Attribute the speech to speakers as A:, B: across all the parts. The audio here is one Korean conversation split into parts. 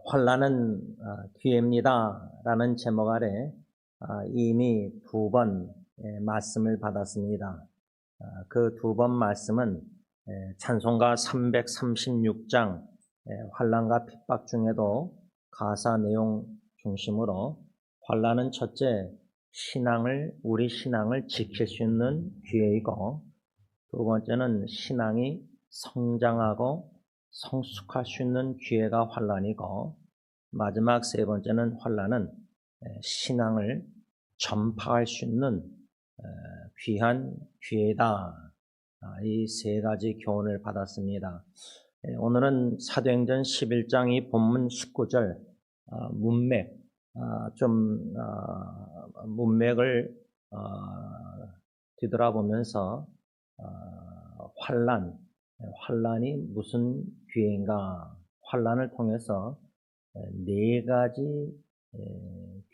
A: 환난은 기회입니다 라는 제목 아래 이미 두 번 말씀을 받았습니다. 그 두 번 말씀은 찬송가 336장 환난과 핍박 중에도 가사 내용 중심으로 환난은 첫째 우리 신앙을 지킬 수 있는 기회이고, 두 번째는 신앙이 성장하고 성숙할 수 있는 기회가 환난이고, 마지막 세 번째는 환난은 신앙을 전파할 수 있는 귀한 기회다. 이 세 가지 교훈을 받았습니다. 오늘은 사도행전 11장 이 본문 19절 문맥, 문맥을 뒤돌아보면서 환난이 무슨 기회인가? 환난을 통해서 네 가지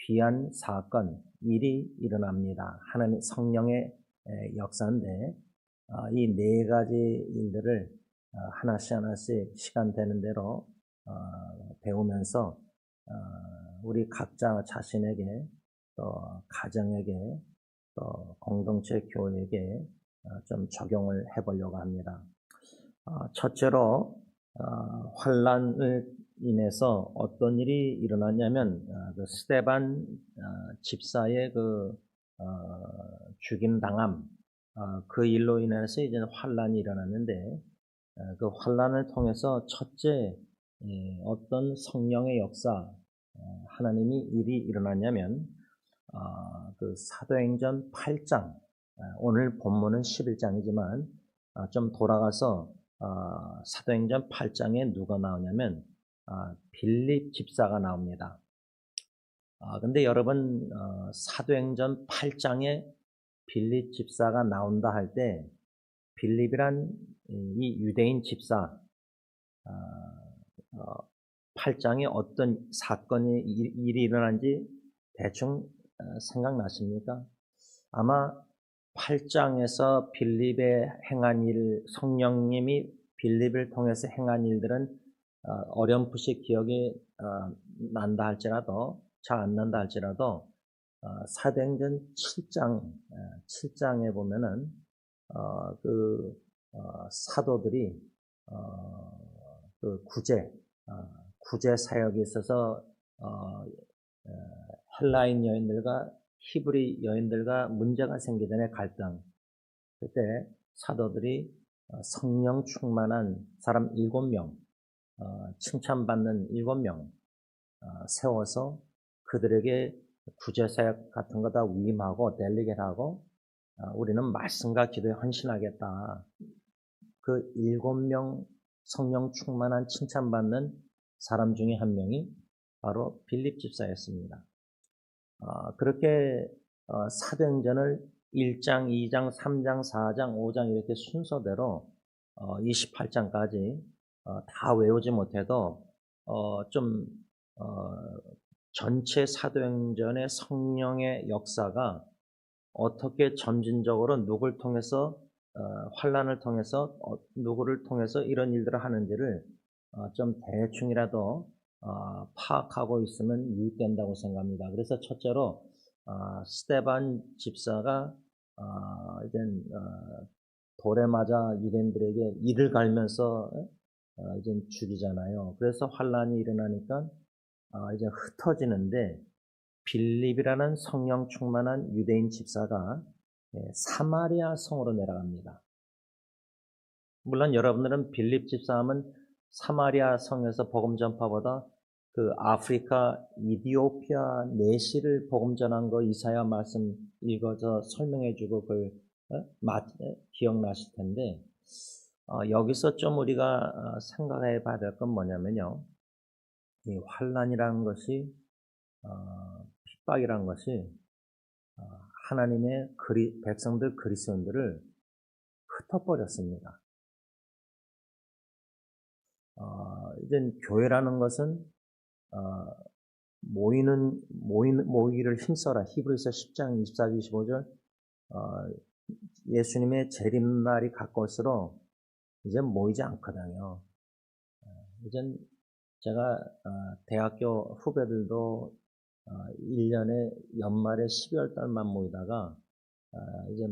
A: 귀한 사건, 일이 일어납니다. 하나님 성령의 역사인데, 이 네 가지 일들을 하나씩 시간 되는 대로 배우면서 우리 각자 자신에게, 또 가정에게, 또 공동체 교회에게 좀 적용을 해보려고 합니다. 첫째로 환난을 인해서 어떤 일이 일어났냐면 그 스데반 집사의 죽임 당함, 그 일로 인해서 이제 환난이 일어났는데, 그 환난을 통해서 첫째 어떤 성령의 역사, 하나님이 일이 일어났냐면 그 사도행전 8장, 오늘 본문은 11장이지만 좀 돌아가서 사도행전 8장에 누가 나오냐면 빌립 집사가 나옵니다. 근데 여러분, 사도행전 8장에 빌립 집사가 나온다 할 때, 빌립이란 이 유대인 집사, 8장에 어떤 사건이 일이 일어난지 대충 생각나십니까? 아마 8장에서 빌립의 행한 일, 성령님이 빌립을 통해서 행한 일들은 어렴풋이 기억이 난다 할지라도, 잘 안 난다 할지라도, 사도행전 7장에 보면은 사도들이 그 구제 사역에 있어서 헬라인 여인들과 히브리 여인들과 문제가 생기기 전에 갈등, 그때 사도들이 성령 충만한 사람 7명, 칭찬받는 7명 세워서 그들에게 구제사역 같은 거 다 위임하고 델리게하고 우리는 말씀과 기도에 헌신하겠다. 그 7명 성령 충만한 칭찬받는 사람 중에 한 명이 바로 빌립 집사였습니다. 그렇게 사도행전을 1장, 2장, 3장, 4장, 5장 이렇게 순서대로 28장까지 다 외우지 못해도 전체 사도행전의 성령의 역사가 어떻게 점진적으로 누구를 통해서 환난을 통해서 누구를 통해서 이런 일들을 하는지를 좀 대충이라도 파악하고 있으면 유익된다고 생각합니다. 그래서 첫째로 스데반 집사가 이제 돌에 맞아 유대인들에게 이를 갈면서 이제 죽이잖아요. 그래서 환난이 일어나니까 이제 흩어지는데, 빌립이라는 성령 충만한 유대인 집사가 사마리아 성으로 내려갑니다. 물론 여러분들은 빌립 집사 하면 사마리아 성에서 복음 전파보다 그 아프리카 이디오피아 내시를 복음 전한 거 이사야 말씀 읽어서 설명해주고 그걸 기억나실 텐데, 여기서 좀 우리가 생각해 봐야 될 건 뭐냐면요, 이 환난이라는 것이 핍박이라는 것이 하나님의 백성들 그리스도인들을 흩어버렸습니다. 이제 교회라는 것은 모이기를 힘써라. 히브리서 10장 24절 25절 예수님의 재림날이 가까울수록 이제 모이지 않거든요. 이제 제가 대학교 후배들도 1년에 연말에 12월 달만 모이다가 이제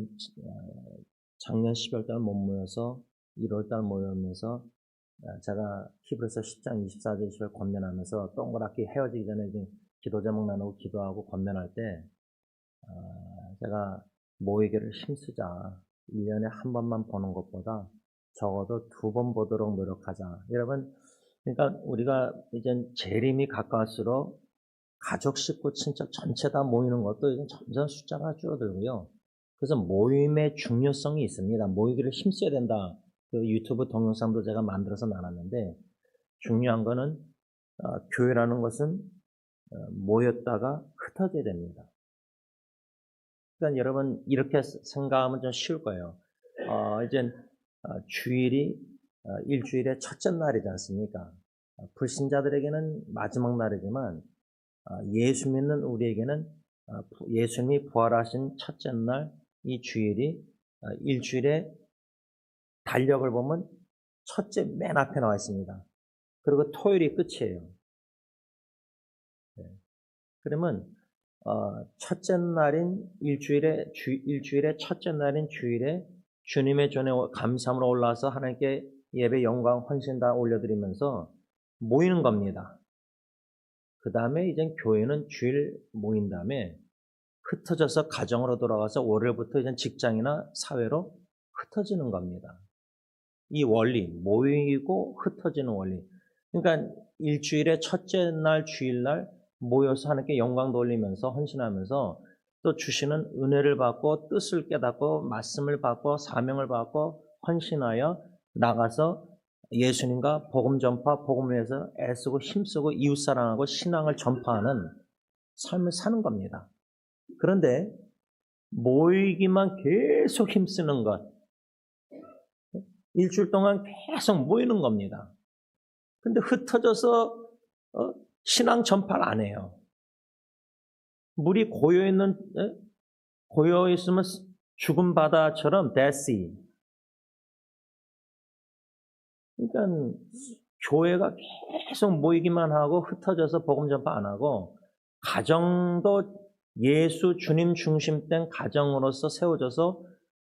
A: 작년 12월 달 못 모여서 1월 달 모이면서 제가 히브리서 10장 24절 20절 권면하면서 동그랗게 헤어지기 전에 이제 기도 제목 나누고 기도하고 권면할 때 제가 모이기를 힘쓰자. 1년에 한 번만 보는 것보다 적어도 2번 보도록 노력하자. 여러분, 그러니까 우리가 이제 재림이 가까울수록 가족, 식구, 친척 전체 다 모이는 것도 이제 점점 숫자가 줄어들고요. 그래서 모임의 중요성이 있습니다. 모이기를 힘써야 된다. 그 유튜브 동영상도 제가 만들어서 나눴는데 중요한 거는 교회라는 것은 모였다가 흩어져야 됩니다. 그러니까 여러분 이렇게 생각하면 좀 쉬울 거예요. 이제 주일이 일주일의 첫째 날이지 않습니까? 불신자들에게는 마지막 날이지만 예수 믿는 우리에게는 예수님이 부활하신 첫째 날 이 주일이 일주일의 달력을 보면 첫째 맨 앞에 나와 있습니다. 그리고 토요일이 끝이에요. 네. 그러면 첫째 날인 일주일의 첫째 날인 주일에 주님의 전에 감사함으로 올라와서 하나님께 예배, 영광, 헌신 다 올려드리면서 모이는 겁니다. 그 다음에 이제 교회는 주일 모인 다음에 흩어져서 가정으로 돌아가서 월요일부터 이제 직장이나 사회로 흩어지는 겁니다. 이 원리, 모이고 흩어지는 원리. 그러니까 일주일의 첫째 날, 주일날 모여서 하나님께 영광 돌리면서 헌신하면서 또 주시는 은혜를 받고 뜻을 깨닫고 말씀을 받고 사명을 받고 헌신하여 나가서 예수님과 복음 전파, 복음을 위해서 애쓰고 힘쓰고 이웃사랑하고 신앙을 전파하는 삶을 사는 겁니다. 그런데 모이기만 계속 힘쓰는 것, 일주일 동안 계속 모이는 겁니다. 근데 흩어져서 신앙 전파를 안 해요. 물이 고여 있으면 죽은 바다처럼 데시. 그러니까 교회가 계속 모이기만 하고 흩어져서 복음 전파 안 하고 가정도 예수 주님 중심된 가정으로서 세워져서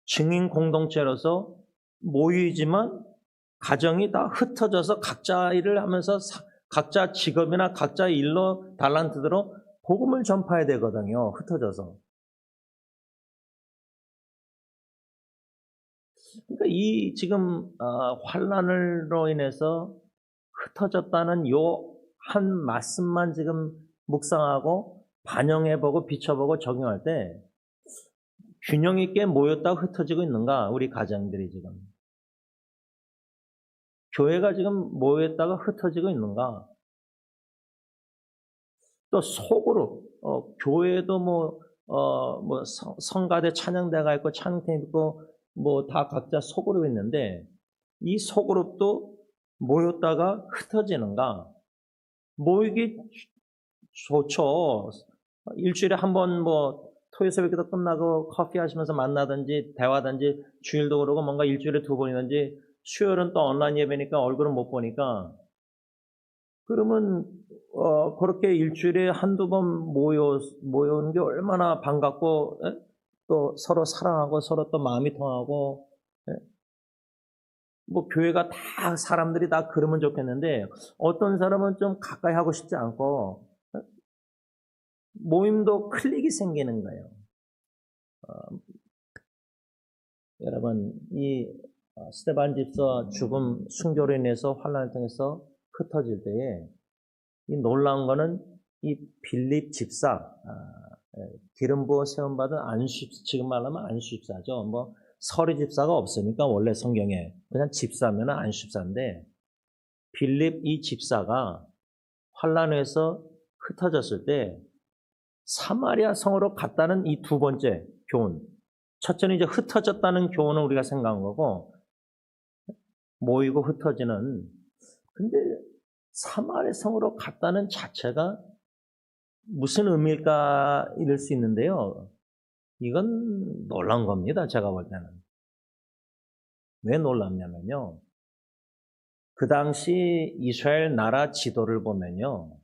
A: 증인 공동체로서 모이지만 가정이 다 흩어져서 각자 일을 하면서 각자 직업이나 각자 일로 달란트대로 복음을 전파해야 되거든요. 흩어져서. 그러니까 이 지금 환난으로 인해서 흩어졌다는 요 한 말씀만 지금 묵상하고 반영해보고 비춰보고 적용할 때 균형 있게 모였다가 흩어지고 있는가? 우리 가정들이 지금. 교회가 지금 모였다가 흩어지고 있는가? 또 소그룹, 교회도 성가대 찬양대가 있고 찬양팀 있고 다 각자 소그룹이 있는데 이 소그룹도 모였다가 흩어지는가? 모이기 좋죠. 일주일에 한 번 토요일 새벽기도 끝나고 커피 하시면서 만나든지 대화든지 주일도 그러고 뭔가 일주일에 2번이든지 수요일은 또 온라인 예배니까 얼굴은 못 보니까 그러면 그렇게 일주일에 한두 번 모여오는 게 얼마나 반갑고 또 서로 사랑하고 서로 또 마음이 통하고 교회가 다 사람들이 다 그러면 좋겠는데 어떤 사람은 좀 가까이 하고 싶지 않고 모임도 클릭이 생기는 거예요. 여러분 이 스데반 집사 죽음 순교로 인해서 환난을 통해서 흩어질 때에 이 놀라운 거는 이 빌립 집사 기름 부어 세움 받은 지금 말하면 안수집사죠. 서리 집사가 없으니까 원래 성경에 그냥 집사면 안수집사인데 빌립 이 집사가 환난에서 흩어졌을 때 사마리아 성으로 갔다는 이 두 번째 교훈. 첫째는 이제 흩어졌다는 교훈을 우리가 생각한 거고 모이고 흩어지는. 근데 사마리아 성으로 갔다는 자체가 무슨 의미일까 이럴 수 있는데요. 이건 놀라운 겁니다. 제가 볼 때는. 왜 놀랍냐면요. 그 당시 이스라엘 나라 지도를 보면요.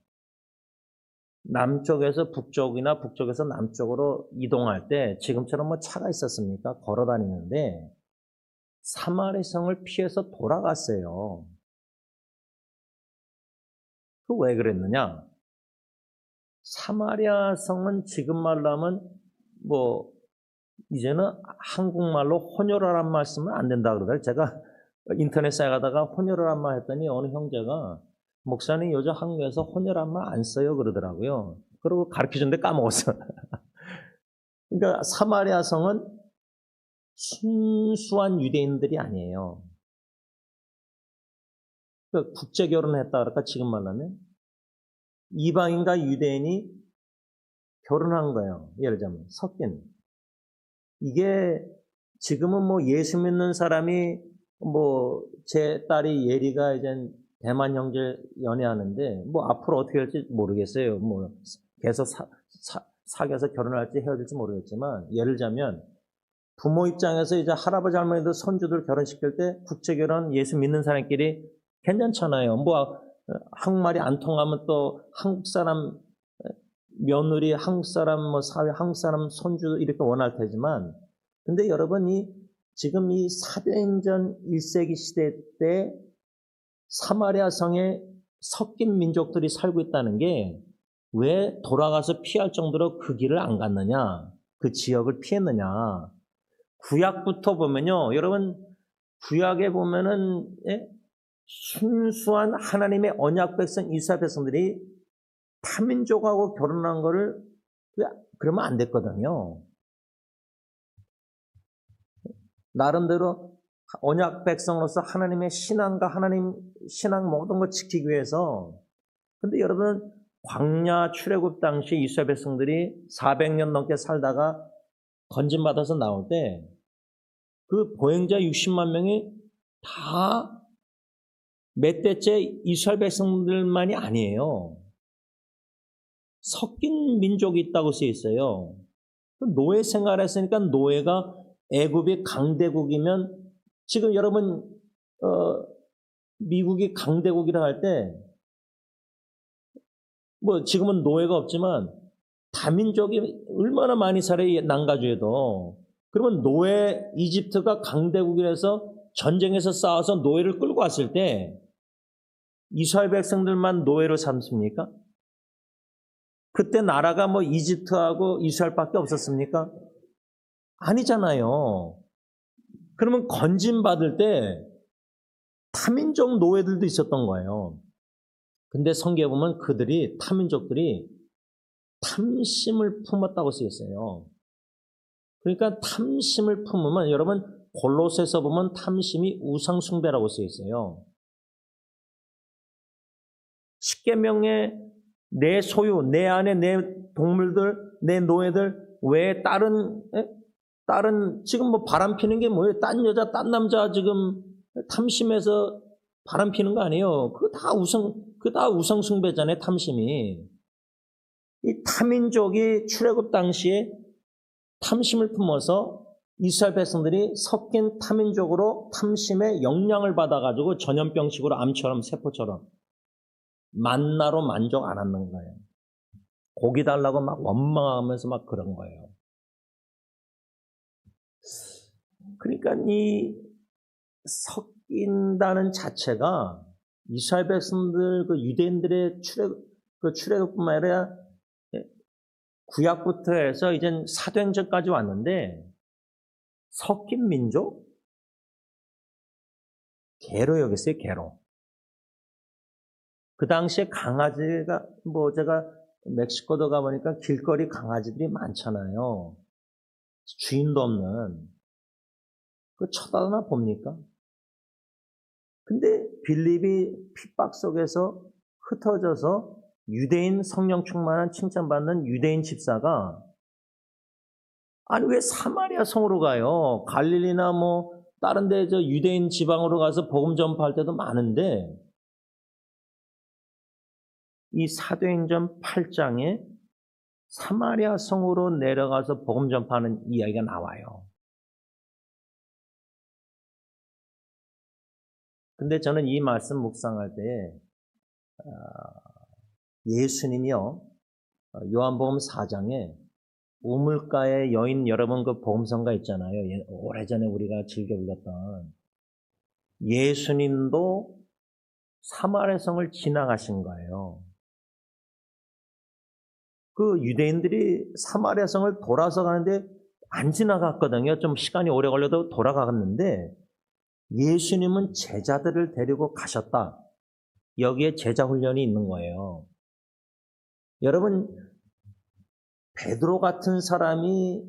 A: 남쪽에서 북쪽이나 북쪽에서 남쪽으로 이동할 때 지금처럼 뭐 차가 있었습니까? 걸어 다니는데 사마리 성을 피해서 돌아갔어요. 그 왜 그랬느냐? 사마리아 성은 지금 말로 하면 뭐 이제는 한국말로 혼혈하란 말 쓰면 안 된다 그러더라고요. 제가 인터넷에 가다가 혼혈하란 말 했더니 어느 형제가 목사님 요즘 한국에서 혼혈한 말 안 써요 그러더라고요. 그리고 가르쳐준데 까먹었어. 그러니까 사마리아 성은 순수한 유대인들이 아니에요. 그러니까 국제 결혼을 했다 그럴까 지금 말하면 이방인과 유대인이 결혼한 거예요. 예를 들자면 섞인. 이게 지금은 뭐 예수 믿는 사람이 뭐 제 딸이 예리가 이제 대만 형제 연애하는데 뭐 앞으로 어떻게 할지 모르겠어요. 뭐 계속 사귀어서 결혼할지 헤어질지 모르겠지만 예를 들자면 부모 입장에서 이제 할아버지 할머니들 손주들 결혼시킬 때 국제 결혼 예수 믿는 사람끼리 괜찮잖아요. 뭐 한국말이 안 통하면 또 한국 사람 며느리, 한국 사람 뭐 사회, 한국 사람 손주 이렇게 원할 테지만 근데 여러분이 지금 이 사도행전 1세기 시대 때 사마리아 성에 섞인 민족들이 살고 있다는 게 왜 돌아가서 피할 정도로 그 길을 안 갔느냐? 그 지역을 피했느냐? 구약부터 보면요. 여러분 구약에 보면은 순수한 하나님의 언약 백성 이스라엘 백성들이 타민족하고 결혼한 거를 그러면 안 됐거든요. 나름대로 언약 백성으로서 하나님의 신앙과 하나님 신앙 모든 걸 지키기 위해서 근데 여러분 광야 출애굽 당시 이스라엘 백성들이 400년 넘게 살다가 건진받아서 나올 때 그 보행자 60만 명이 다 몇 대째 이스라엘 백성들만이 아니에요. 섞인 민족이 있다고 쓰여 있어요. 노예 생활을 했으니까 노예가 애굽이 강대국이면 지금 여러분 미국이 강대국이라 할 때 뭐 지금은 노예가 없지만 다민족이 얼마나 많이 살아요 난가주에도 그러면 노예 이집트가 강대국이라서 전쟁에서 싸워서 노예를 끌고 왔을 때 이스라엘 백성들만 노예로 삼습니까? 그때 나라가 뭐 이집트하고 이스라엘밖에 없었습니까? 아니잖아요. 그러면 건진받을 때 타민족 노예들도 있었던 거예요. 근데 성경에 보면 그들이 타민족들이 탐심을 품었다고 쓰였어요. 그러니까 탐심을 품으면 여러분 골로새서 보면 탐심이 우상숭배라고 쓰였어요. 십계명에 내 소유, 내 안에 내 동물들, 내 노예들 왜 다른 지금 뭐 바람 피는 게 뭐예요? 딴 여자, 딴 남자 지금 탐심해서 바람 피는 거 아니에요. 그거 다 우상 숭배잖아요. 탐심이. 이 타민족이 출애굽 당시에 탐심을 품어서 이스라엘 백성들이 섞인 타민족으로 탐심의 영향을 받아가지고 전염병식으로 암처럼 세포처럼 만나로 만족 안 하는 거예요. 고기 달라고 막 원망하면서 막 그런 거예요. 그러니까 이 섞인다는 자체가 이스라엘 백성들 그 유대인들의 출애굽뿐만 아니라 구약부터 해서 이젠 사도행전까지 왔는데 섞인 민족 개로 여겼어요. 개로. 그 당시에 강아지가 뭐 제가 멕시코도 가보니까 길거리 강아지들이 많잖아요. 주인도 없는. 그 쳐다나 봅니까? 근데 빌립이 핍박 속에서 흩어져서 유대인 성령 충만한 칭찬받는 유대인 집사가 아니 왜 사마리아 성으로 가요? 갈릴리나 뭐 다른 데 저 유대인 지방으로 가서 복음 전파할 때도 많은데 이 사도행전 8장에 사마리아 성으로 내려가서 복음 전파하는 이야기가 나와요. 근데 저는 이 말씀 묵상할 때 예수님이요, 요한복음 4장에 우물가의 여인, 여러분 그 복음성가 있잖아요. 오래전에 우리가 즐겨 불렀던, 예수님도 사마리아 성을 지나가신 거예요. 그 유대인들이 사마리아 성을 돌아서 가는데 안 지나갔거든요. 좀 시간이 오래 걸려도 돌아갔는데 예수님은 제자들을 데리고 가셨다. 여기에 제자 훈련이 있는 거예요. 여러분, 베드로 같은 사람이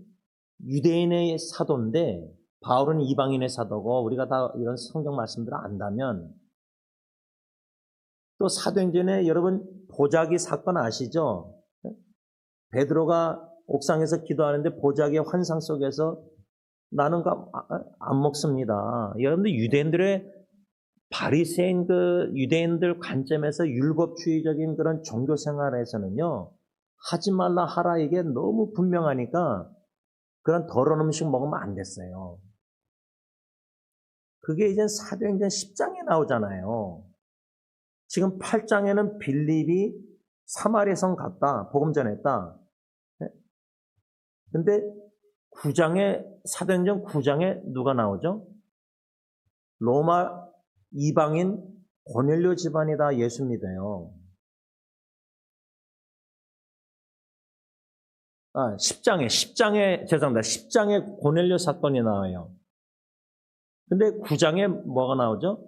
A: 유대인의 사도인데 바울은 이방인의 사도고, 우리가 다 이런 성경 말씀들을 안다면, 또 사도행전에 여러분 보자기 사건 아시죠? 베드로가 옥상에서 기도하는데 보자기의 환상 속에서 나는 안 먹습니다. 여러분들 유대인들의 바리새인 그 유대인들 관점에서 율법주의적인 그런 종교 생활에서는요, 하지 말라 하라 이게 너무 분명하니까 그런 더러운 음식 먹으면 안 됐어요. 그게 이제 사도행전 10장에 나오잖아요. 지금 8장에는 빌립이 사마리아 성 갔다, 복음 전했다. 근데 9장에, 사도행전 9장에 누가 나오죠? 로마 이방인 고넬료 집안이다 예수 믿어요. 10장에 죄송합니다. 10장에 고넬료 사건이 나와요. 근데 9장에 뭐가 나오죠?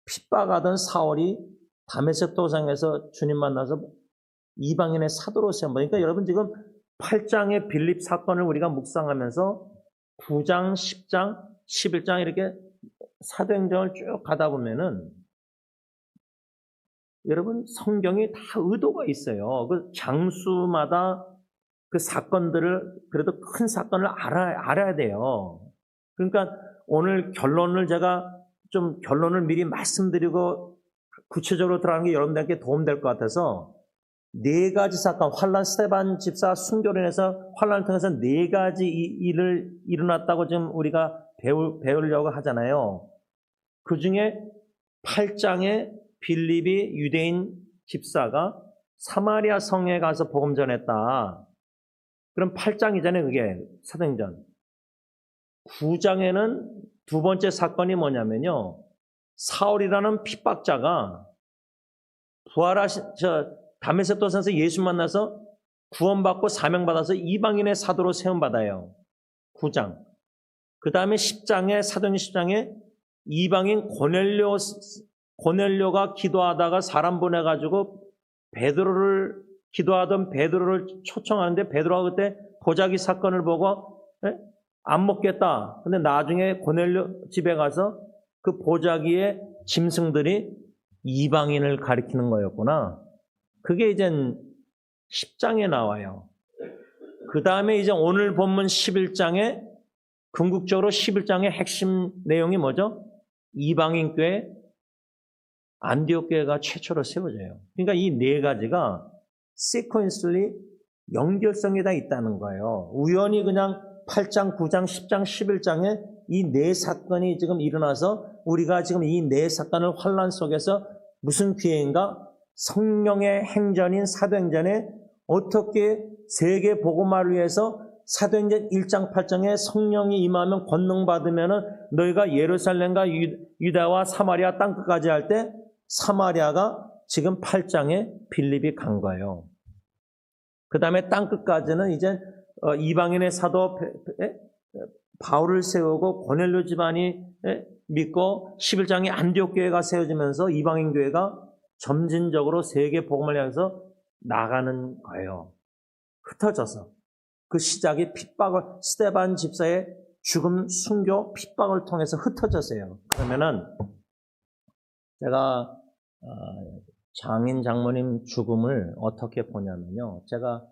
A: 핍박하던 사울이 다메섹 도상에서 주님 만나서 이방인의 사도로 세운 거니까, 그러니까 여러분 지금 8장의 빌립 사건을 우리가 묵상하면서 9장, 10장, 11장 이렇게 사도행전을 쭉 가다 보면은 여러분 성경이 다 의도가 있어요. 그 장수마다 그 사건들을, 그래도 큰 사건을 알아야 돼요. 그러니까 오늘 제가 좀 결론을 미리 말씀드리고 구체적으로 들어가는 게 여러분들에게 도움될 것 같아서, 4가지 사건, 환란, 스데반 집사 순교로 인해서 환란을 통해서 4가지 일을 일어났다고 지금 우리가 배우려고 하잖아요. 그 중에 8장에 빌립이 유대인 집사가 사마리아 성에 가서 복음 전했다. 그럼 8장이잖아요, 그게 사도행전. 9장에는 두 번째 사건이 뭐냐면요, 사울이라는 핍박자가 다메섹 도상에서 예수 만나서 구원받고 사명받아서 이방인의 사도로 세움받아요. 9장. 그 다음에 10장에, 사도행전 10장에 이방인 고넬료가 기도하다가 사람 보내가지고 기도하던 베드로를 초청하는데, 베드로가 그때 보자기 사건을 보고 안 먹겠다. 근데 나중에 고넬료 집에 가서 그 보자기의 짐승들이 이방인을 가리키는 거였구나. 그게 이제 10장에 나와요. 그 다음에 이제 오늘 본문 11장에, 궁극적으로 11장의 핵심 내용이 뭐죠? 이방인 교회, 안디옥 교회가 최초로 세워져요. 그러니까 이 4가지가 시퀀셜리 연결성이 다 있다는 거예요. 우연히 그냥 8장, 9장, 10장, 11장에 이 4사건이 지금 일어나서 우리가 지금 이 4사건을 환란 속에서 무슨 기회인가? 성령의 행전인 사도행전에 어떻게 세계 복음화를 위해서 사도행전 1장 8장에 성령이 임하면 권능 받으면은 너희가 예루살렘과 유다와 사마리아 땅끝까지 할 때, 사마리아가 지금 8장에 빌립이 간 거예요. 그 다음에 땅끝까지는 이제 이방인의 사도 바울을 세우고 고넬료 집안이 믿고 11장에 안디옥 교회가 세워지면서 이방인 교회가 점진적으로 세계 복음을 향해서 나가는 거예요. 흩어져서. 그 시작이 스데반 집사의 죽음, 순교, 핍박을 통해서 흩어졌어요. 그러면은 제가 장인 장모님 죽음을 어떻게 보냐면요, 제가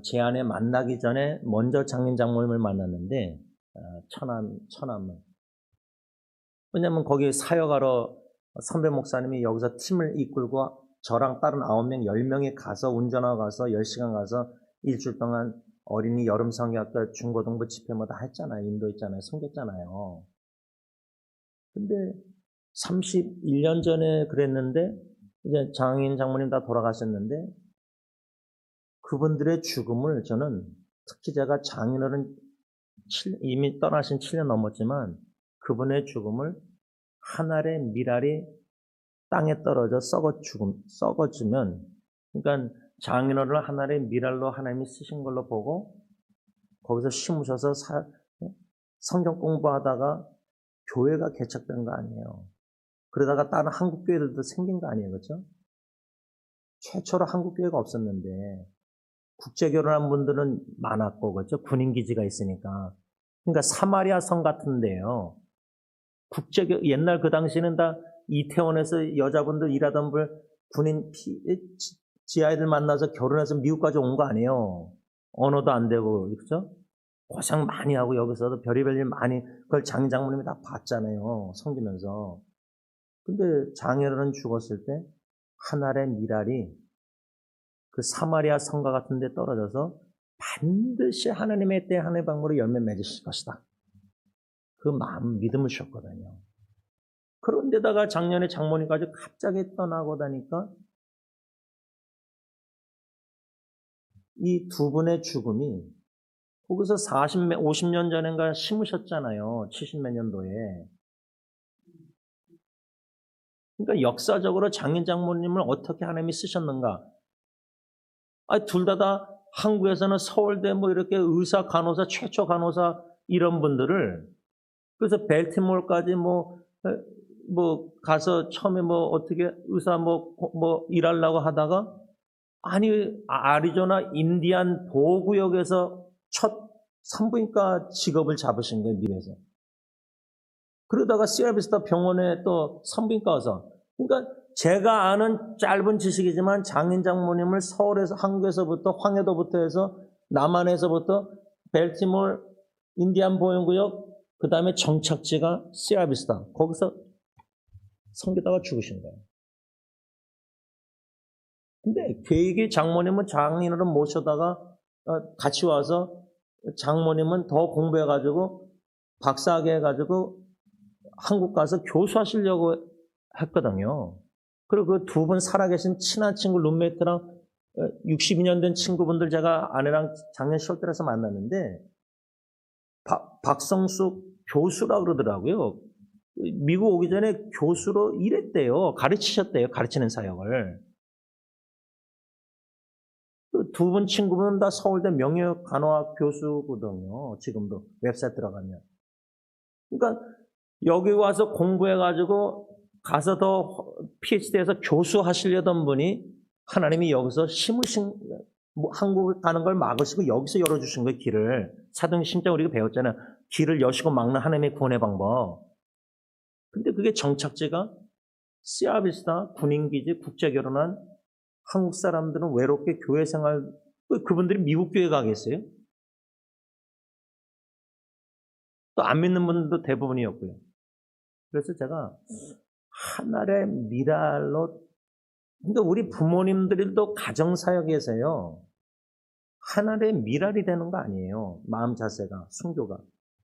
A: 제 아내 만나기 전에 먼저 장인 장모님을 만났는데, 천암을. 왜냐면 거기 사역하러 선배 목사님이 여기서 팀을 이끌고 저랑 다른 9명, 10명이 가서 운전하고 가서 10시간 가서 일주일 동안 어린이 여름 성경학교 중고등부 집회 뭐 다 했잖아요. 인도 있잖아요. 섬겼잖아요. 근데 31년 전에 그랬는데 이제 장인 장모님 다 돌아가셨는데 그분들의 죽음을 저는 특히 제가 장인어른 이미 떠나신 7년 넘었지만 그분의 죽음을 한 알의 밀알이 땅에 떨어져 썩어주면 그러니까 장인어른을 한 알의 밀알로 하나님이 쓰신 걸로 보고 거기서 심으셔서 성경 공부하다가 교회가 개척된 거 아니에요. 그러다가 다른 한국 교회들도 생긴 거 아니에요. 그렇죠? 최초로 한국 교회가 없었는데 국제 결혼한 분들은 많았고 그렇죠? 군인 기지가 있으니까. 그러니까 사마리아 성 같은데요. 옛날 그 당시에는 다 이태원에서 여자분들 일하던 분 군인 지아이들 만나서 결혼해서 미국까지 온 거 아니에요. 언어도 안 되고 그렇죠? 고생 많이 하고 여기서도 별의별 일 많이 그걸 장인 장모님이 다 봤잖아요. 섬기면서. 근데 장인어른 죽었을 때 한 알의 밀알이 그 사마리아 성가 같은 데 떨어져서 반드시 하나님의 때 하나님의 방법으로 열매 맺으실 것이다. 그 마음 믿음을 주셨거든요. 그런데다가 작년에 장모님까지 갑자기 떠나고 다니까 이 두 분의 죽음이 거기서 50년 전인가 심으셨잖아요. 70몇 년도에. 그러니까 역사적으로 장인 장모님을 어떻게 하나님이 쓰셨는가? 둘 다 한국에서는 서울대 뭐 이렇게 의사, 간호사, 최초 간호사 이런 분들을 그래서 벨티몰까지 뭐 가서 처음에 뭐 어떻게 의사 뭐 일하려고 하다가 아리조나 인디안 보호구역에서 첫 산부인과 직업을 잡으신 거예요, 미국에서. 그러다가 시라비스타 병원에 또 산부인과 와서 그러니까 제가 아는 짧은 지식이지만 장인 장모님을 서울에서 한국에서부터 황해도부터 해서 남한에서부터 벨티몰 인디안 보호구역 그 다음에 정착지가 시라비스타 거기서 섬기다가 죽으신 거예요. 근데 계획이 장모님은 장인어른 모셔다가 같이 와서 장모님은 더 공부해가지고 박사학위 해가지고 한국 가서 교수하시려고 했거든요. 그리고 그 두 분 살아계신 친한 친구 룸메이트랑 62년 된 친구분들 제가 아내랑 작년 10월 달에서 만났는데 박성숙 교수라고 그러더라고요. 미국 오기 전에 교수로 일했대요. 가르치셨대요. 가르치는 사역을. 두 분 친구분은 다 서울대 명예간호학 교수거든요. 지금도 웹사이트 들어가면. 그러니까 여기 와서 공부해가지고 가서 더 PhD에서 교수 하시려던 분이 하나님이 여기서 심으신 한국 가는 걸 막으시고 여기서 열어주신 거예요. 길을. 사도행전에 우리가 배웠잖아요. 길을 여시고 막는 하나님의 구원의 방법. 근데 그게 정착지가 시아비스타 군인기지 국제결혼한 한국 사람들은 외롭게 교회 생활 그분들이 미국 교회 가겠어요? 또 안 믿는 분들도 대부분이었고요. 그래서 제가 하나의 미랄로 그러니까 우리 부모님들도 가정사역에서요. 하나의 미랄이 되는 거 아니에요. 마음 자세가, 순교가.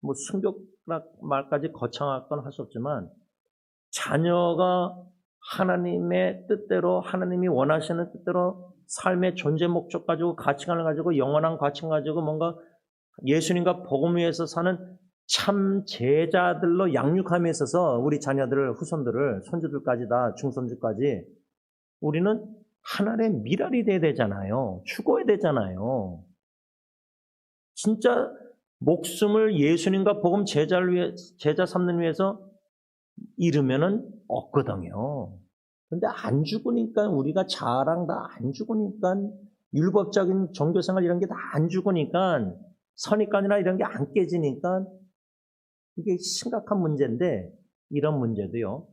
A: 뭐 순교라 말까지 거창할 건 할 수 없지만 자녀가 하나님의 뜻대로 하나님이 원하시는 뜻대로 삶의 존재 목적 가지고 가치관을 가지고 영원한 가치관 가지고 뭔가 예수님과 복음 위에서 사는 참 제자들로 양육함에 있어서 우리 자녀들을 후손들을 손주들까지 다 중손주까지 우리는 하나의 미랄이 돼야 되잖아요. 죽어야 되잖아요. 진짜 목숨을 예수님과 복음 제자 삼는 위해서 잃으면은 없거든요. 근데 안 죽으니까 우리가 자랑 다 안 죽으니까 율법적인 종교생활 이런 게 다 안 죽으니까 선입관이나 이런 게 안 깨지니까 이게 심각한 문제인데 이런 문제도요.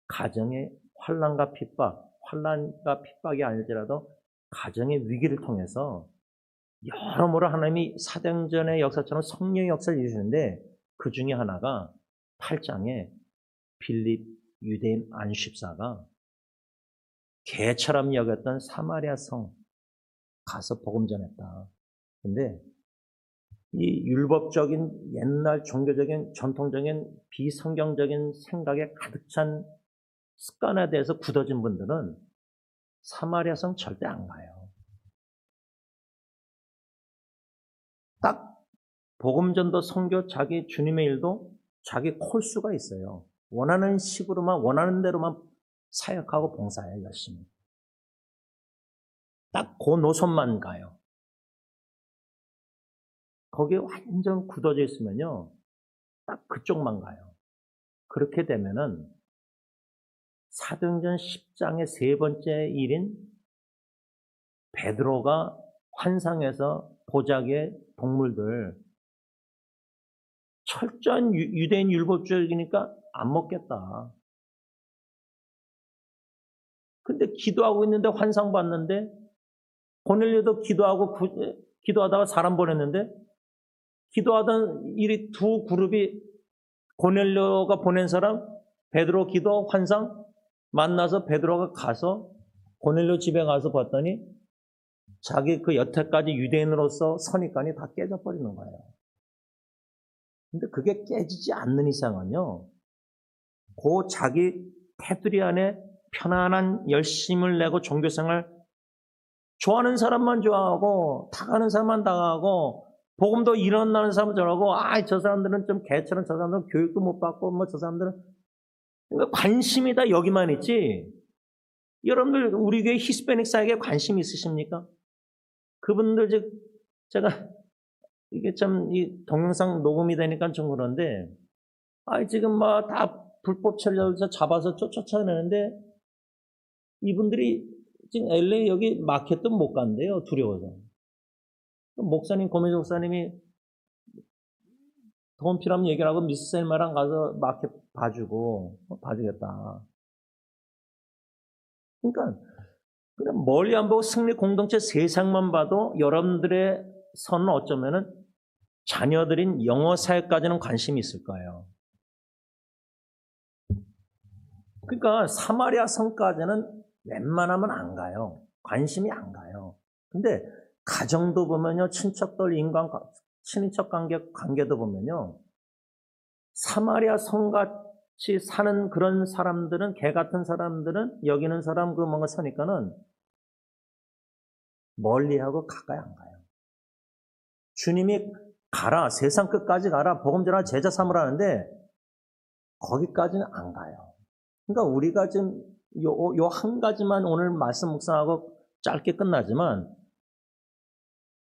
A: 가정의 환난과 핍박이 아닐지라도 가정의 위기를 통해서 여러모로 하나님이 사도행전의 역사처럼 성령의 역사를 이루시는데 그 중에 하나가 8장에 빌립 유대인 안식사가 개처럼 여겼던 사마리아 성 가서 복음 전했다. 근데 이 율법적인 옛날 종교적인 전통적인 비성경적인 생각에 가득 찬 습관에 대해서 굳어진 분들은 사마리아성 절대 안 가요. 딱 복음전도 선교 자기 주님의 일도 자기 콜수가 있어요. 원하는 식으로만 원하는 대로만 사역하고 봉사해요. 열심히. 딱 그 노선만 가요. 거기에 완전 굳어져 있으면요. 딱 그쪽만 가요. 그렇게 되면은 사도행전 10장의 세 번째 일인 베드로가 환상에서 보자기의 동물들 철저한 유대인 율법주의니까 안 먹겠다. 근데 기도하고 있는데 환상 봤는데 고넬료도 기도하다가 사람 보냈는데 기도하던 이 두 그룹이 고넬료가 보낸 사람 베드로 기도 환상 만나서 베드로가 가서 고넬료 집에 가서 봤더니 자기 그 여태까지 유대인으로서 선입관이 다 깨져버리는 거예요. 근데 그게 깨지지 않는 이상은요, 그 자기 테두리 안에 편안한 열심을 내고 종교생활 좋아하는 사람만 좋아하고 당하는 사람만 당하고 복음도 일어나는 사람만 좋아하고 저 사람들은 좀 개처럼 저 사람들은 교육도 못 받고 뭐 저 사람들은 그러니까 관심이 다 여기만 있지. 여러분들 우리 교회 히스패닉 사역에 관심 있으십니까? 그분들 제가 이게 참 이 동영상 녹음이 되니까 좀 그런데 지금 막 다 불법 체류자들 잡아서 쫓아내는데 이분들이 지금 LA 여기 마켓도 못 간대요. 두려워서. 목사님, 고민 목사님이 돈 필요하면 얘기를 하고 미스셀마랑 가서 마켓 봐주겠다. 그러니까 그냥 멀리 안 보고 승리 공동체 세상만 봐도 여러분들의 선은 어쩌면은 자녀들인 영어 사역까지는 관심이 있을 거예요. 그러니까 사마리아 성까지는 웬만하면 안 가요. 관심이 안 가요. 근데 가정도 보면요, 친척들 친인척 관계도 보면요, 사마리아 성같이 사는 그런 사람들은, 개 같은 사람들은 여기는 사람 뭔가 서니까는 멀리하고 가까이 안 가요. 주님이 가라, 세상 끝까지 가라, 복음 전하라, 제자 삼으라는데 거기까지는 안 가요. 그러니까 우리가 지금 요 한 가지만 오늘 말씀 묵상하고 짧게 끝나지만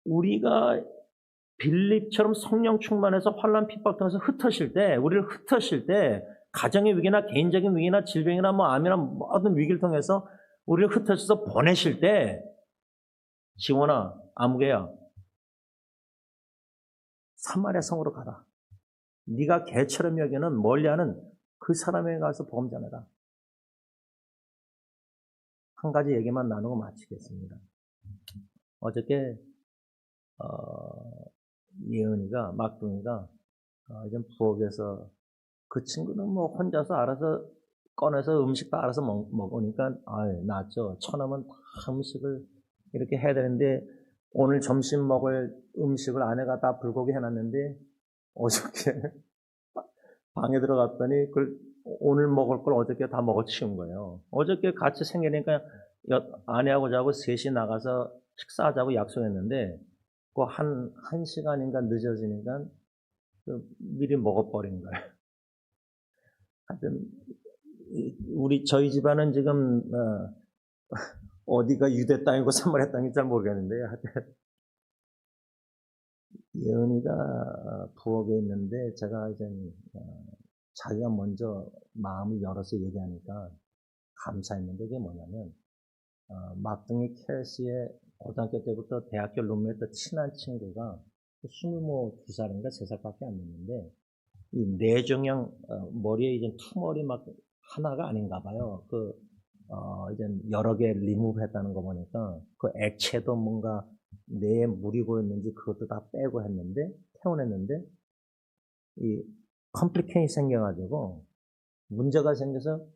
A: 우리가 빌립처럼 성령 충만해서 환난 핍박 통해서 우리를 흩으실 때 가정의 위기나 개인적인 위기나 질병이나 암이나 모든 위기를 통해서 우리를 흩으셔서 보내실 때 지원아, 아무개야, 사마리아 성으로 가라. 네가 개처럼 여기는 멀리하는 그 사람에게 가서 복음 전해라. 한 가지 얘기만 나누고 마치겠습니다. 어저께 예은이가 막둥이가 이제 부엌에서 그 친구는 뭐 혼자서 알아서 꺼내서 음식 다 알아서 먹으니까 낫죠. 처남은 다 음식을 이렇게 해야 되는데 오늘 점심 먹을 음식을 아내가 다 불고기 해놨는데 어저께 방에 들어갔더니 그걸 오늘 먹을 걸 어저께 다 먹어치운 거예요. 어저께 같이 생기니까 아내하고 자고 셋이 나가서 식사하자고 약속했는데 그 한 시간인가 늦어지니까 미리 먹어버린 거예요. 하여튼 저희 집안은 지금 어디가 유대 땅이고 사마리아 땅인지 잘 모르겠는데 하여튼 예은이가 부엌에 있는데 제가 이제 자기가 먼저 마음을 열어서 얘기하니까 감사했는데 그게 뭐냐면 막둥이 켈시의 고등학교 때부터 대학교 룸메이트 친한 친구가 22살인가 3살밖에 안 됐는데 이 뇌종양 머리에 이제 투머리 막 하나가 아닌가 봐요. 이제 여러 개 리무브했다는 거 보니까 그 액체도 뭔가 뇌에 물이 고였는지 그것도 다 빼고 퇴원했는데 이 컴플리케이션이 생겨가지고 문제가 생겨서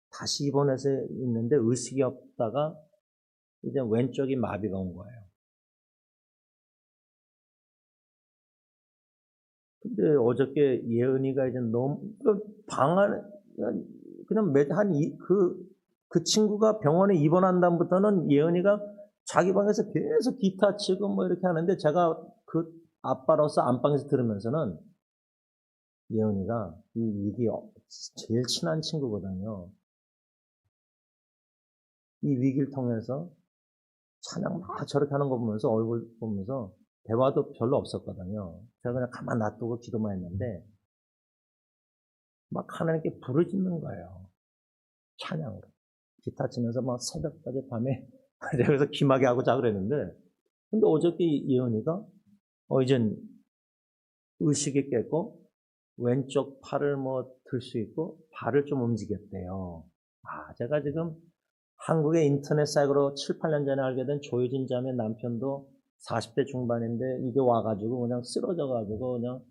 A: 다시 입원해서 있는데 의식이 없다가 이제 왼쪽이 마비가 온 거예요. 근데 어저께 예은이가 이제 너무, 방 안에, 그냥 그 친구가 병원에 입원한 다음부터는 예은이가 자기 방에서 계속 기타 치고 뭐 이렇게 하는데 제가 그 아빠로서 안방에서 들으면서는 예은이가 이 위기 제일 친한 친구거든요. 이 위기를 통해서 찬양 막 저렇게 하는 거 보면서 얼굴 보면서 대화도 별로 없었거든요. 제가 그냥 가만 놔두고 기도만 했는데 막 하나님께 부르짖는 거예요. 찬양으로. 기타 치면서 막 새벽까지 밤에 그래서 기막이 하고 자 그랬는데 근데 어저께 예은이가 이젠 의식이 깼고 왼쪽 팔을 뭐 들 수 있고 발을 좀 움직였대요. 제가 지금 한국의 인터넷 사역으로 7, 8년 전에 알게 된 조효진 자매 남편도 40대 중반인데 이게 와가지고 그냥 쓰러져가지고 그냥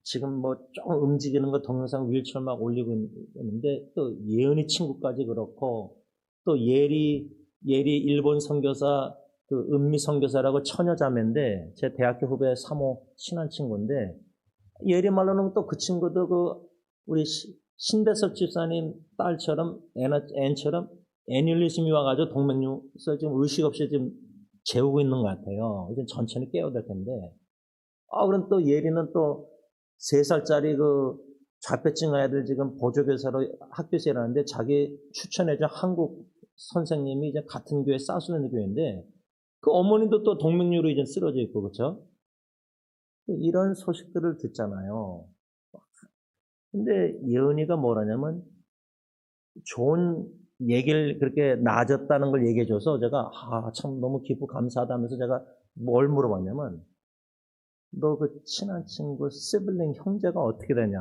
A: 지금 뭐 좀 움직이는 거 동영상 윌체어 막 올리고 있는데 또 예은이 친구까지 그렇고 또 예리 일본 선교사 그 은미 선교사라고 처녀자매인데 제 대학교 후배 3호 친한 친구인데 예리 말로는 또 그 친구도 그 우리 신대섭 집사님 딸처럼 앤처럼 애뉴리즘이 와가지고 동맥류에서 지금 의식 없이 지금 재우고 있는 것 같아요. 이제 천천히 깨워야 될 텐데. 그럼 또 예리는 또 3살짜리 그 자폐증 아이들 지금 보조교사로 학교에서 일하는데 자기 추천해준 한국 선생님이 이제 같은 교회 사수는 교회인데 그 어머니도 또 동맥류로 이제 쓰러져 있고 그렇죠? 이런 소식들을 듣잖아요. 근데 예은이가 뭐라냐면 좋은 얘기를 그렇게 나아졌다는 걸 얘기해줘서 제가 참 너무 기쁘고 감사하다면서 제가 뭘 물어봤냐면 너 그 친한 친구 시블링 형제가 어떻게 되냐?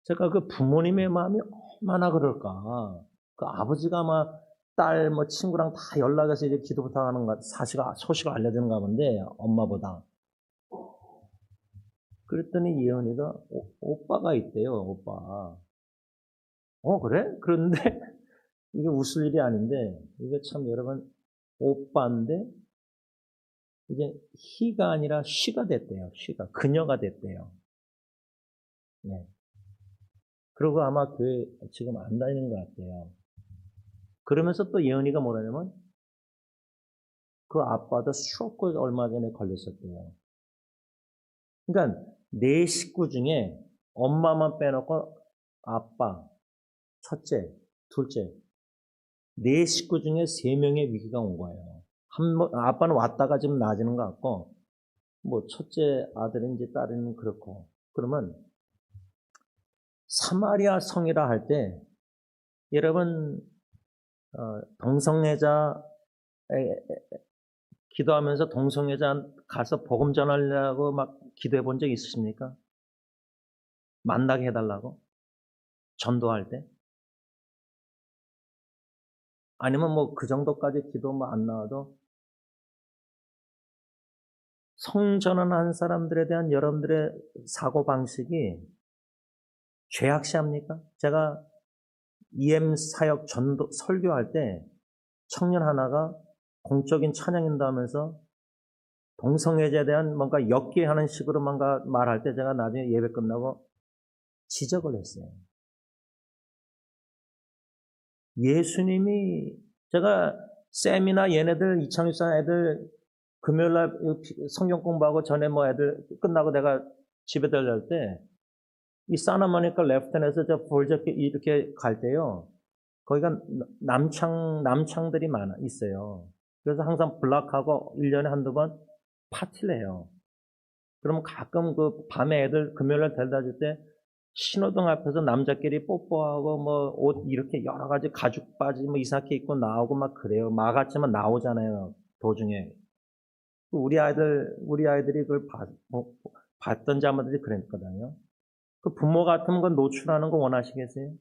A: 제가 그 부모님의 마음이 얼마나 그럴까? 그 아버지가 아마 딸 뭐 친구랑 다 연락해서 이제 기도 부탁하는 것 소식을 알려주는가 본데 엄마보다. 그랬더니 예언이가 오빠가 있대요, 오빠. 그래? 그런데 이게 웃을 일이 아닌데 이게 참 여러분 오빠인데 이제 he가 아니라 she가 됐대요. she가 그녀가 됐대요. 네. 그리고 아마 교회 지금 안 다니는 것 같아요. 그러면서 또 예언이가 뭐라냐면 그 아빠도 스트로크 얼마 전에 걸렸었대요. 그러니까 4식구 중에 엄마만 빼놓고 아빠, 첫째, 둘째 4식구 중에 3명의 위기가 온 거예요. 아빠는 왔다가 지금 나아지는 것 같고 뭐 첫째 아들인지 딸인지 그렇고 그러면 사마리아 성이라 할 때 여러분 동성애자 기도하면서 동성애자 가서 복음 전하려고 막 기도해 본 적 있으십니까? 만나게 해달라고? 전도할 때? 아니면 뭐 그 정도까지 기도 뭐 안 나와도 성전환한 사람들에 대한 여러분들의 사고방식이 죄악시합니까? 제가 EM 사역 설교할 때 청년 하나가 공적인 찬양인다 하면서 동성애자에 대한 뭔가 역기하는 식으로 뭔가 말할 때 제가 나중에 예배 끝나고 지적을 했어요. 예수님이 제가 쌤이나 얘네들 이창유사 애들 금요일날 성경 공부하고 전에 뭐 애들 끝나고 내가 집에 들려올 때 이 사나모니카 레프턴에서 저 볼저께 이렇게 갈 때요. 거기가 남창들이 있어요. 그래서 항상 블락하고 1년에 한두 번 파티를 해요. 그러면 가끔 그 밤에 애들 금요일날 데려다 줄 때 신호등 앞에서 남자끼리 뽀뽀하고 뭐 옷 이렇게 여러 가지 가죽 바지 뭐 이상하게 입고 나오고 막 그래요. 마같지만 나오잖아요. 도중에. 우리 아이들이 그걸 봤던 자마들이 그랬거든요. 그 부모 같은 건 노출하는 거 원하시겠어요?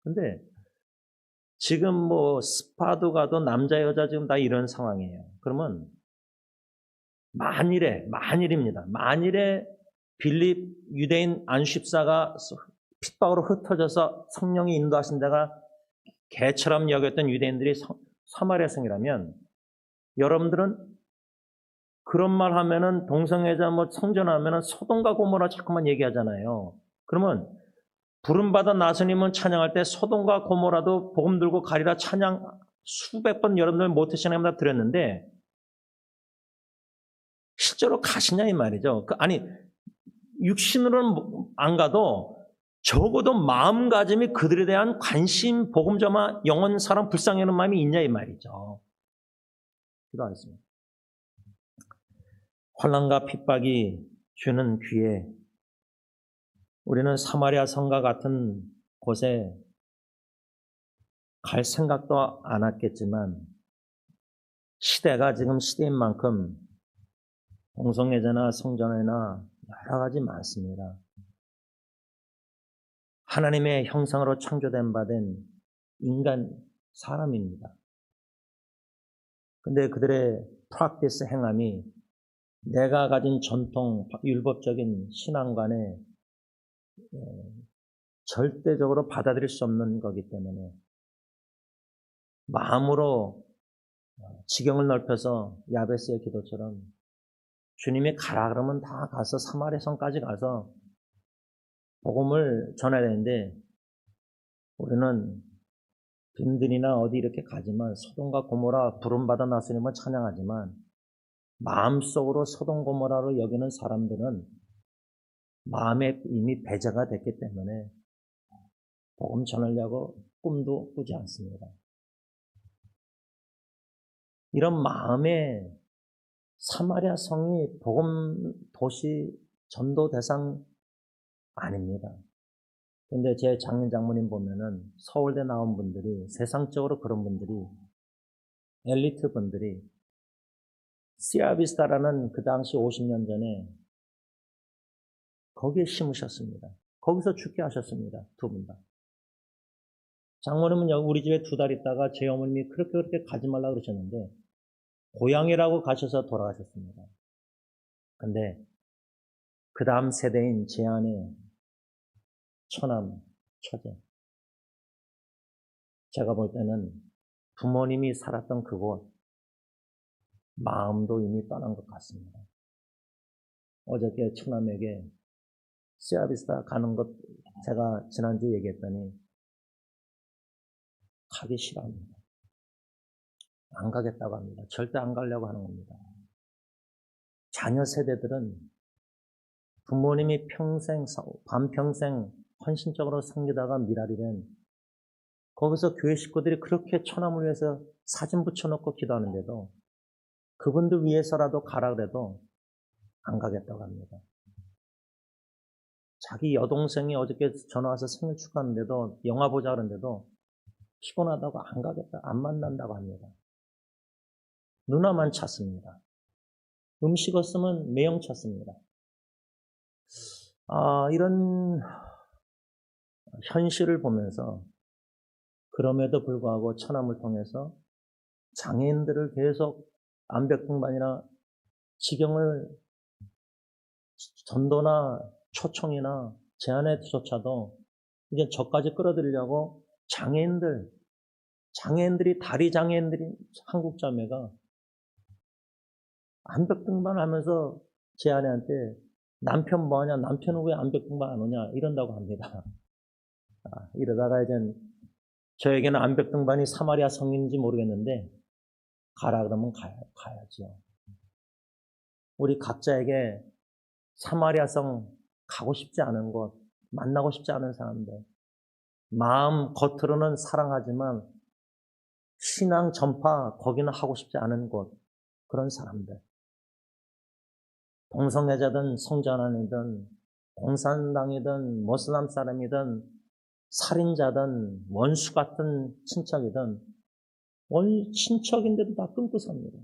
A: 근데 지금 뭐 스파도 가도 남자 여자 지금 다 이런 상황이에요. 그러면 만일입니다. 만일에 빌립 유대인 안식사가 핍박으로 흩어져서 성령이 인도하신 데가 개처럼 여겼던 유대인들이 사마리아 성이라면 여러분들은 그런 말 하면은 동성애자 뭐 성전하면은 소돔과 고모라 자꾸만 얘기하잖아요. 그러면 부름받아 나스님은 찬양할 때 소돔과 고모라도 복음 들고 가리라 찬양 수백 번 여러분들 모태신앙마다 드렸는데 실제로 가시냐 이 말이죠. 아니 육신으로는 안 가도 적어도 마음가짐이 그들에 대한 관심, 복음점화, 영혼, 사랑, 불쌍해하는 마음이 있냐 이 말이죠. 기도하겠습니다. 환난과 핍박이 주는 귀에 우리는 사마리아 성과 같은 곳에 갈 생각도 안 했겠지만 시대가 지금 시대인 만큼 동성애자나 성전애나 여러 가지 많습니다. 하나님의 형상으로 창조된 바 된 인간, 사람입니다. 근데 그들의 프랙티스 행함이 내가 가진 전통, 율법적인 신앙관에 절대적으로 받아들일 수 없는 거기 때문에 마음으로 지경을 넓혀서 야베스의 기도처럼 주님이 가라 그러면 다 가서 사마리아 성까지 가서 복음을 전해야 되는데 우리는 빈들이나 어디 이렇게 가지만 소돔과 고모라 부름받아 나스님을 찬양하지만 마음속으로 소돔 고모라로 여기는 사람들은 마음에 이미 배제가 됐기 때문에 복음 전하려고 꿈도 꾸지 않습니다. 이런 마음에 사마리아 성이 복음 도시 전도 대상 아닙니다. 근데 제 장인 장모님 보면은 서울대 나온 분들이 세상적으로 그런 분들이 엘리트 분들이 시아비스타라는 그 당시 50년 전에 거기에 심으셨습니다. 거기서 죽게 하셨습니다. 두 분 다. 장모님은 우리 집에 2달 있다가 제 어머님이 그렇게 가지 말라고 그러셨는데 고향이라고 가셔서 돌아가셨습니다. 근데 그 다음 세대인 제 아내 처남, 처제. 제가 볼 때는 부모님이 살았던 그곳, 마음도 이미 떠난 것 같습니다. 어저께 처남에게 시아비스타 가는 것 제가 지난주에 얘기했더니 가기 싫어합니다. 안 가겠다고 합니다. 절대 안 가려고 하는 겁니다. 자녀 세대들은 부모님이 반평생 헌신적으로 섬기다가 미랄이 된 거기서 교회 식구들이 그렇게 처남을 위해서 사진 붙여놓고 기도하는데도 그분들 위해서라도 가라 그래도 안 가겠다고 합니다. 자기 여동생이 어저께 전화와서 생일 축하하는데도 영화 보자 그러는데도 피곤하다고 안 가겠다, 안 만난다고 합니다. 누나만 찾습니다. 음식 없으면 매형 찾습니다. 이런 현실을 보면서 그럼에도 불구하고 처남을 통해서 장애인들을 계속 암벽등반이나 지경을 전도나 초청이나 제안에조차도 이제 저까지 끌어들이려고 장애인들이 다리 장애인들이 한국 자매가 암벽등반을 하면서 제 아내한테 남편 뭐하냐, 남편은 왜 암벽등반 안 오냐 이런다고 합니다. 이러다가 이제 저에게는 암벽등반이 사마리아 성인인지 모르겠는데 가라 그러면 가야죠. 우리 각자에게 사마리아 성 가고 싶지 않은 곳, 만나고 싶지 않은 사람들, 마음 겉으로는 사랑하지만 신앙 전파 거기는 하고 싶지 않은 곳, 그런 사람들. 동성애자든 성전환이든 공산당이든 모슬람 사람이든 살인자든 원수 같은 친척이든 친척인데도 다 끊고 삽니다.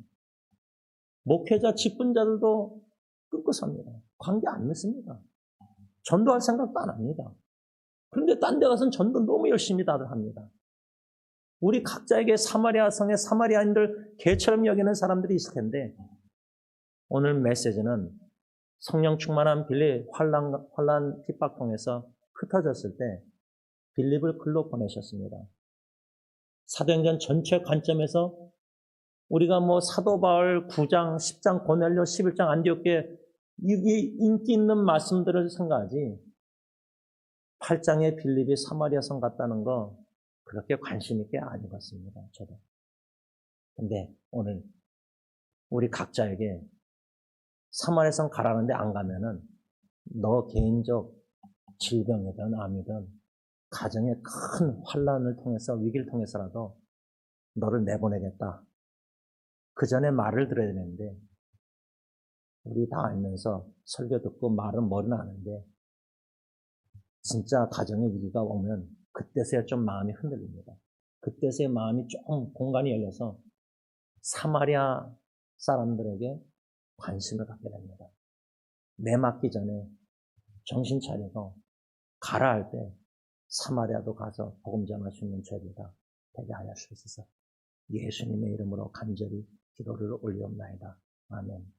A: 목회자 직분자들도 끊고 삽니다. 관계 안 맺습니다. 전도할 생각도 안 합니다. 그런데 딴 데 가서는 전도 너무 열심히 다들 합니다. 우리 각자에게 사마리아 성의 사마리아인들 개처럼 여기는 사람들이 있을 텐데 오늘 메시지는 성령 충만한 빌립 환난 핍박 통해서 흩어졌을 때 빌립을 글로 보내셨습니다. 사도행전 전체 관점에서 우리가 뭐 사도 바울 9장, 10장 고넬료, 11장 안디옥에 이게 인기 있는 말씀들을 생각하지 8장에 빌립이 사마리아 성 갔다는 거 그렇게 관심 있게 안 읽었습니다. 저도. 근데 오늘 우리 각자에게 사마리아 성 가라는데 안 가면은 너 개인적 질병이든 암이든 가정의 큰 환란을 통해서 위기를 통해서라도 너를 내보내겠다. 그 전에 말을 들어야 되는데 우리 다 알면서 설교 듣고 말은 머리는 아는데 진짜 가정의 위기가 오면 그때서야 좀 마음이 흔들립니다. 그때서야 마음이 좀 공간이 열려서 사마리아 사람들에게 관심을 갖게 됩니다. 내 맞기 전에 정신 차리고 가라 할 때 사마리아도 가서 복음 전할 수 있는 죄들이다 되게 하여 주옵소서. 예수님의 이름으로 간절히 기도를 올리옵나이다. 아멘.